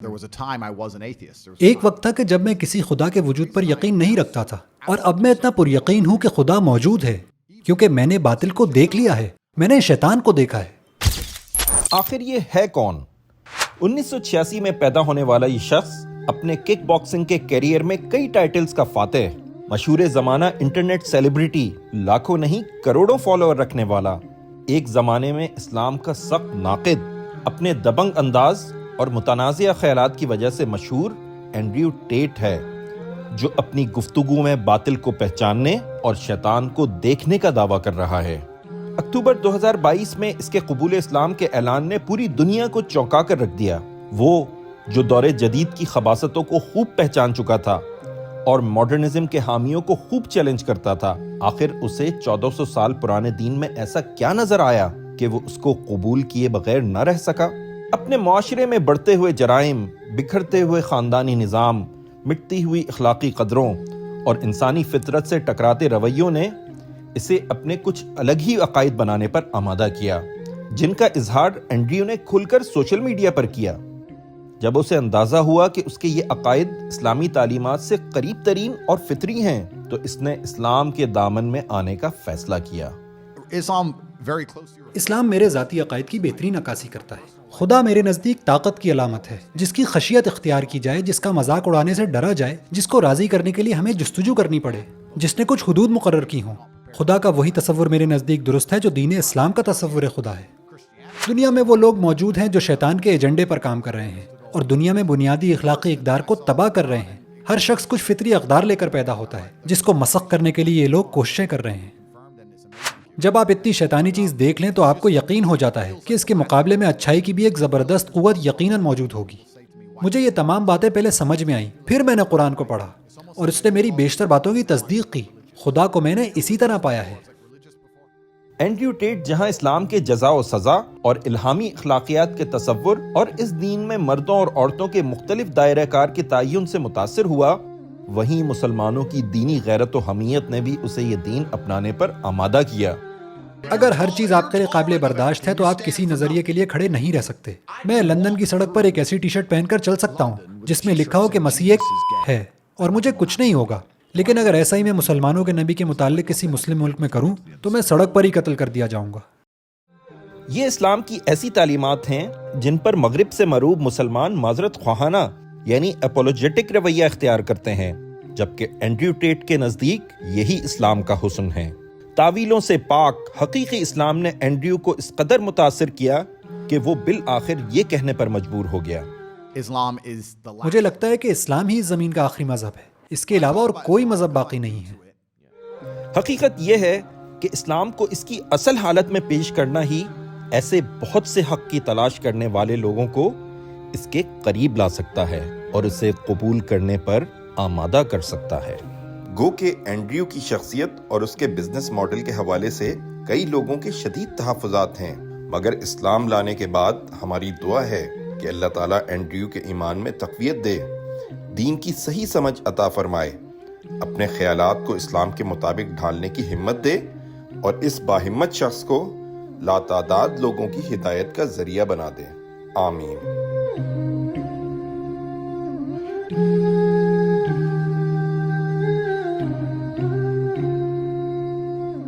ایک وقت تھا کہ جب میں کسی خدا کے وجود پر یقین نہیں رکھتا تھا، اور اب میں اتنا پر یقین ہوں کہ خدا موجود ہے، کیونکہ میں نے باطل کو دیکھ لیا ہے، میں نے شیطان کو دیکھا ہے۔ آخر یہ ہے کون؟ 1986 میں پیدا ہونے والا یہ شخص اپنے کک باکسنگ کے کیریئر میں کئی ٹائٹلز کا فاتح، مشہور زمانہ انٹرنیٹ سیلیبریٹی، لاکھوں نہیں کروڑوں فالوور رکھنے والا، ایک زمانے میں اسلام کا سخت ناقد، اپنے دبنگ انداز اور متنازع خیالات کی وجہ سے مشہور اینڈریو ٹیٹ ہے، جو اپنی گفتگو میں باطل کو پہچاننے اور شیطان کو دیکھنے کا دعویٰ کر رہا ہے۔ اکتوبر 2022 میں اس کے قبول اسلام کے اعلان نے پوری دنیا کو چونکا کر رکھ دیا۔ وہ جو دور جدید کی خباثتوں کو خوب پہچان چکا تھا اور ماڈرنزم کے حامیوں کو خوب چیلنج کرتا تھا، آخر اسے 1400 سال پرانے دین میں ایسا کیا نظر آیا کہ وہ اس کو قبول کیے بغیر نہ رہ سکا؟ اپنے معاشرے میں بڑھتے ہوئے جرائم، بکھرتے ہوئے خاندانی نظام، مٹتی ہوئی اخلاقی قدروں اور انسانی فطرت سے ٹکراتے رویوں نے اسے اپنے کچھ الگ ہی عقائد بنانے پر آمادہ کیا، جن کا اظہار اینڈریو نے کھل کر سوشل میڈیا پر کیا۔ جب اسے اندازہ ہوا کہ اس کے یہ عقائد اسلامی تعلیمات سے قریب ترین اور فطری ہیں، تو اس نے اسلام کے دامن میں آنے کا فیصلہ کیا۔ اسلام میرے ذاتی عقائد کی بہترین عکاسی کرتا ہے۔ خدا میرے نزدیک طاقت کی علامت ہے، جس کی خشیت اختیار کی جائے، جس کا مذاق اڑانے سے ڈرا جائے، جس کو راضی کرنے کے لیے ہمیں جستجو کرنی پڑے، جس نے کچھ حدود مقرر کی ہوں۔ خدا کا وہی تصور میرے نزدیک درست ہے جو دین اسلام کا تصور خدا ہے۔ دنیا میں وہ لوگ موجود ہیں جو شیطان کے ایجنڈے پر کام کر رہے ہیں اور دنیا میں بنیادی اخلاقی اقدار کو تباہ کر رہے ہیں۔ ہر شخص کچھ فطری اقدار لے کر پیدا ہوتا ہے، جس کو مسخ کرنے کے لیے یہ لوگ کوششیں کر رہے ہیں۔ جب آپ اتنی شیطانی چیز دیکھ لیں تو آپ کو یقین ہو جاتا ہے کہ اس کے مقابلے میں اچھائی کی بھی ایک زبردست قوت یقیناً موجود ہوگی۔ مجھے یہ تمام باتیں پہلے سمجھ میں آئیں، پھر میں نے قرآن کو پڑھا اور اس نے میری بیشتر باتوں کی تصدیق کی۔ خدا کو میں نے اسی طرح پایا ہے۔ اینڈریو ٹیٹ جہاں اسلام کے جزا و سزا اور الہامی اخلاقیات کے تصور اور اس دین میں مردوں اور عورتوں کے مختلف دائرہ کار کے تعین سے متاثر ہوا، وہیں مسلمانوں کی دینی غیرت و حمیت نے بھی اسے یہ دین اپنانے پر آمادہ کیا۔ اگر ہر چیز آپ کے لیے قابل برداشت ہے تو آپ کسی نظریے کے لیے کھڑے نہیں رہ سکتے۔ میں لندن کی سڑک پر ایک ایسی ٹی شرٹ پہن کر چل سکتا ہوں جس میں لکھا ہو کہ مسیح ایک ہے اور مجھے کچھ نہیں ہوگا، لیکن اگر ایسا ہی میں مسلمانوں کے نبی کے متعلق کسی مسلم ملک میں کروں تو میں سڑک پر ہی قتل کر دیا جاؤں گا۔ یہ اسلام کی ایسی تعلیمات ہیں جن پر مغرب سے مروب مسلمان معذرت خواہانہ یعنی اپولوجیٹک رویہ اختیار کرتے ہیں، جبکہ اینڈریو ٹیٹ کے نزدیک یہی اسلام کا حسن ہے۔ تعویلوں سے پاک حقیقی اسلام نے اینڈریو کو اس قدر متاثر کیا کہ وہ بالآخر یہ کہنے پر مجبور ہو گیا۔ مجھے لگتا ہے کہ اسلام ہی اس زمین کا آخری مذہب ہے، اس کے علاوہ اور کوئی مذہب باقی نہیں ہے۔ حقیقت یہ ہے کہ اسلام کو اس کی اصل حالت میں پیش کرنا ہی ایسے بہت سے حق کی تلاش کرنے والے لوگوں کو اس کے قریب لا سکتا ہے اور اسے قبول کرنے پر آمادہ کر سکتا ہے۔ گو کہ اینڈریو کی شخصیت اور اس کے بزنس ماڈل کے حوالے سے کئی لوگوں کے شدید تحفظات ہیں، مگر اسلام لانے کے بعد ہماری دعا ہے کہ اللہ تعالیٰ اینڈریو کے ایمان میں تقویت دے، دین کی صحیح سمجھ عطا فرمائے، اپنے خیالات کو اسلام کے مطابق ڈھالنے کی ہمت دے اور اس باہمت شخص کو لاتعداد لوگوں کی ہدایت کا ذریعہ بنا دے۔ آمین۔